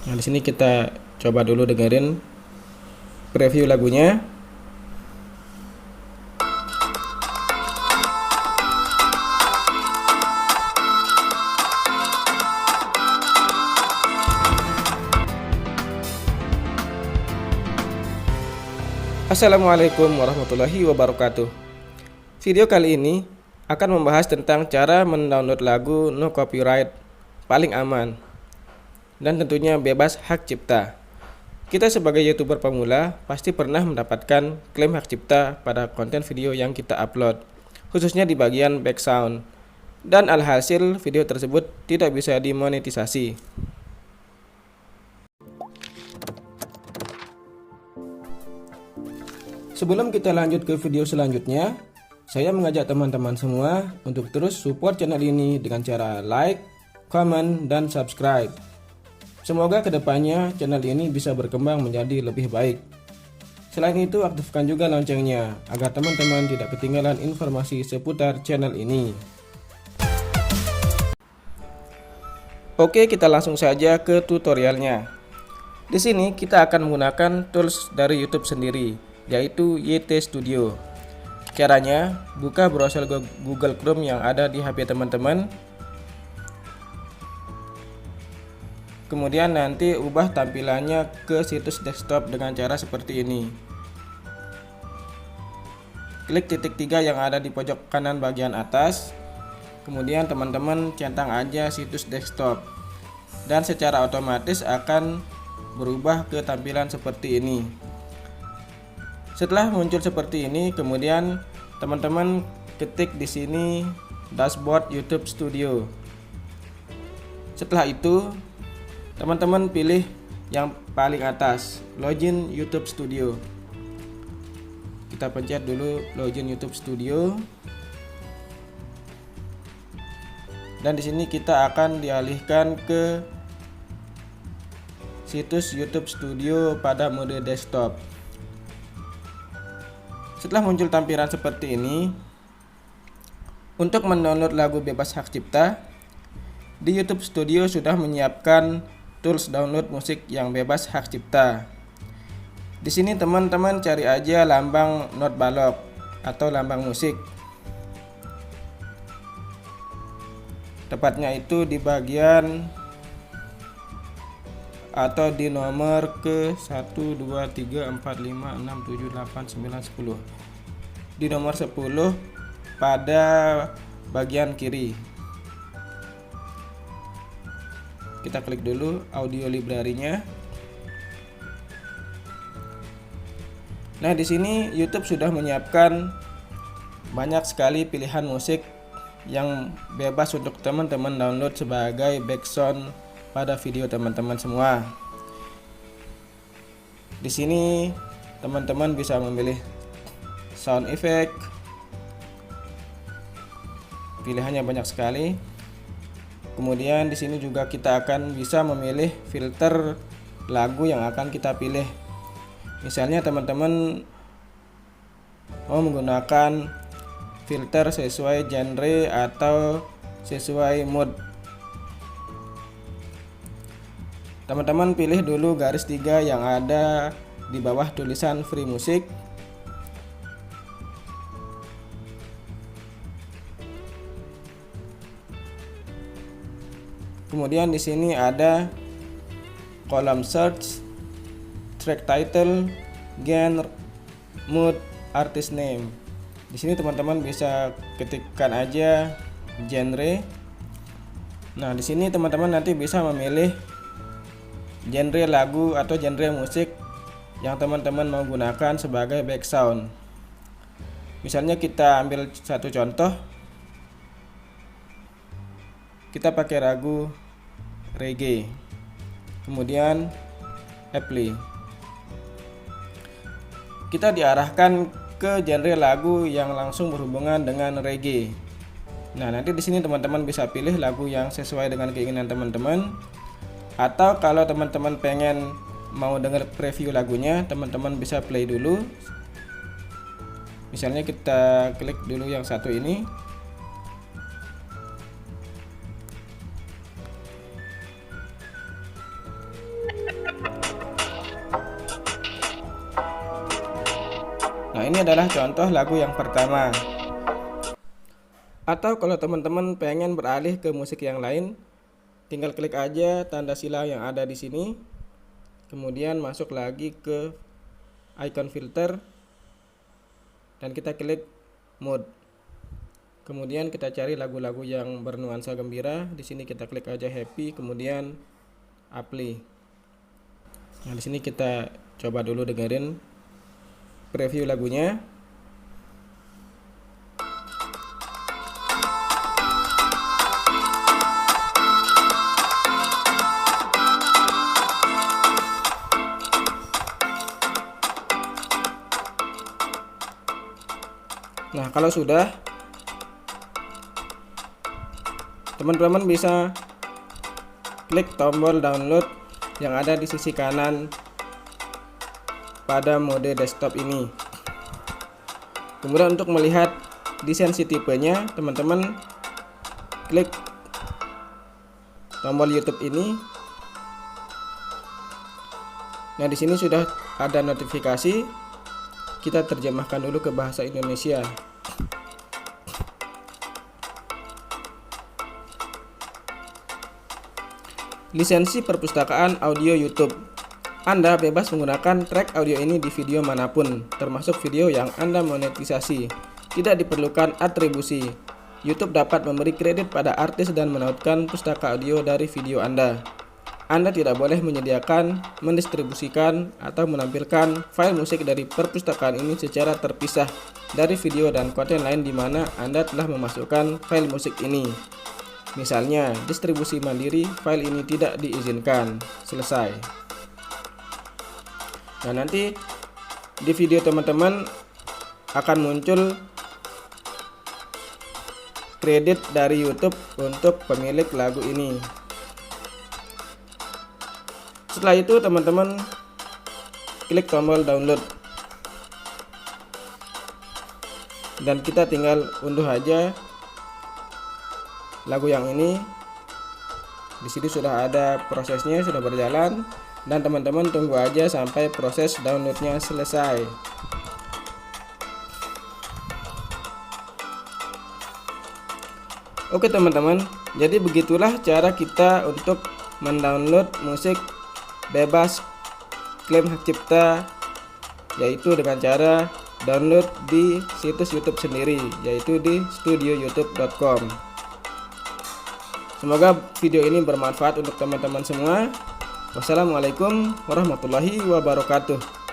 Nah, di sini kita coba dulu dengerin preview lagunya. Assalamualaikum warahmatullahi wabarakatuh. Video kali ini akan membahas tentang cara mendownload lagu no copyright paling aman dan tentunya bebas hak cipta. Kita sebagai YouTuber pemula pasti pernah mendapatkan klaim hak cipta pada konten video yang kita upload, khususnya di bagian background. Dan alhasil video tersebut tidak bisa dimonetisasi. Sebelum kita lanjut ke video selanjutnya, saya mengajak teman-teman semua untuk terus support channel ini dengan cara like, comment, dan subscribe. Semoga kedepannya channel ini bisa berkembang menjadi lebih baik. Selain itu, aktifkan juga loncengnya agar teman-teman tidak ketinggalan informasi seputar channel ini. Oke, kita langsung saja ke tutorialnya. Di sini kita akan menggunakan tools dari YouTube sendiri, yaitu YT Studio. Caranya, buka browser Google Chrome yang ada di HP teman-teman. Kemudian nanti ubah tampilannya ke situs desktop dengan cara seperti ini. Klik titik 3 yang ada di pojok kanan bagian atas. Kemudian teman-teman centang aja situs desktop. Dan secara otomatis akan berubah ke tampilan seperti ini. Setelah muncul seperti ini, kemudian teman-teman ketik di sini dashboard YouTube Studio. Setelah itu, teman-teman pilih yang paling atas, login YouTube Studio. Kita pencet dulu login YouTube Studio. Dan di sini kita akan dialihkan ke situs YouTube Studio pada mode desktop. Setelah muncul tampilan seperti ini, untuk mendownload lagu bebas hak cipta, di YouTube Studio sudah menyiapkan tools download musik yang bebas hak cipta. Di sini teman-teman cari aja lambang not balok atau lambang musik. Tepatnya itu di bagian atau di nomor ke 1, 2, 3, 4, 5, 6, 7, 8, 9, 10. Di nomor 10 pada bagian kiri. Kita klik dulu audio library-nya. Nah, di sini YouTube sudah menyiapkan banyak sekali pilihan musik yang bebas untuk teman-teman download sebagai background pada video teman-teman semua. Di sini teman-teman bisa memilih sound effect. Pilihannya banyak sekali. Kemudian di sini juga kita akan bisa memilih filter lagu yang akan kita pilih. Misalnya teman-teman mau menggunakan filter sesuai genre atau sesuai mood. Teman-teman pilih dulu garis 3 yang ada di bawah tulisan free music. Kemudian di sini ada kolom search, track title, genre, mood, artist name. Di sini teman-teman bisa ketikkan aja genre. Nah, di sini teman-teman nanti bisa memilih genre lagu atau genre musik yang teman-teman mau gunakan sebagai background. Misalnya kita ambil satu contoh. Kita pakai lagu reggae. Kemudian apply. Kita diarahkan ke genre lagu yang langsung berhubungan dengan reggae. Nah, nanti di sini teman-teman bisa pilih lagu yang sesuai dengan keinginan teman-teman. Atau kalau teman-teman pengen mau dengar preview lagunya, teman-teman bisa play dulu. Misalnya kita klik dulu yang satu ini. Nah, ini adalah contoh lagu yang pertama. Atau kalau teman-teman pengen beralih ke musik yang lain, tinggal klik aja tanda silau yang ada di sini. Kemudian masuk lagi ke icon filter dan kita klik mode. Kemudian kita cari lagu-lagu yang bernuansa gembira. Di sini kita klik aja happy, kemudian apply. Nah, di sini kita coba dulu dengerin preview lagunya. Nah, kalau sudah, teman-teman bisa klik tombol download yang ada di sisi kanan pada mode desktop ini. Kemudian untuk melihat desain si tipenya, teman-teman klik tombol YouTube ini. Nah, di sini sudah ada notifikasi. Kita terjemahkan dulu ke bahasa Indonesia. Lisensi perpustakaan audio YouTube. Anda bebas menggunakan track audio ini di video manapun, termasuk video yang Anda monetisasi. Tidak diperlukan atribusi. YouTube dapat memberi kredit pada artis dan menautkan pustaka audio dari video Anda. Anda tidak boleh menyediakan, mendistribusikan, atau menampilkan file musik dari perpustakaan ini secara terpisah dari video dan konten lain di mana Anda telah memasukkan file musik ini. Misalnya, distribusi mandiri file ini tidak diizinkan. Selesai. Nah, nanti di video teman-teman akan muncul kredit dari YouTube untuk pemilik lagu ini. Setelah itu teman-teman klik tombol download dan kita tinggal unduh aja lagu yang ini. Di sini sudah ada prosesnya, sudah berjalan, dan teman-teman tunggu aja sampai proses downloadnya selesai. Oke teman-teman, jadi begitulah cara kita untuk mendownload musik bebas klaim hak cipta, yaitu dengan cara download di situs YouTube sendiri, yaitu di studioyoutube.com. Semoga video ini bermanfaat untuk teman-teman semua. Wassalamualaikum warahmatullahi wabarakatuh.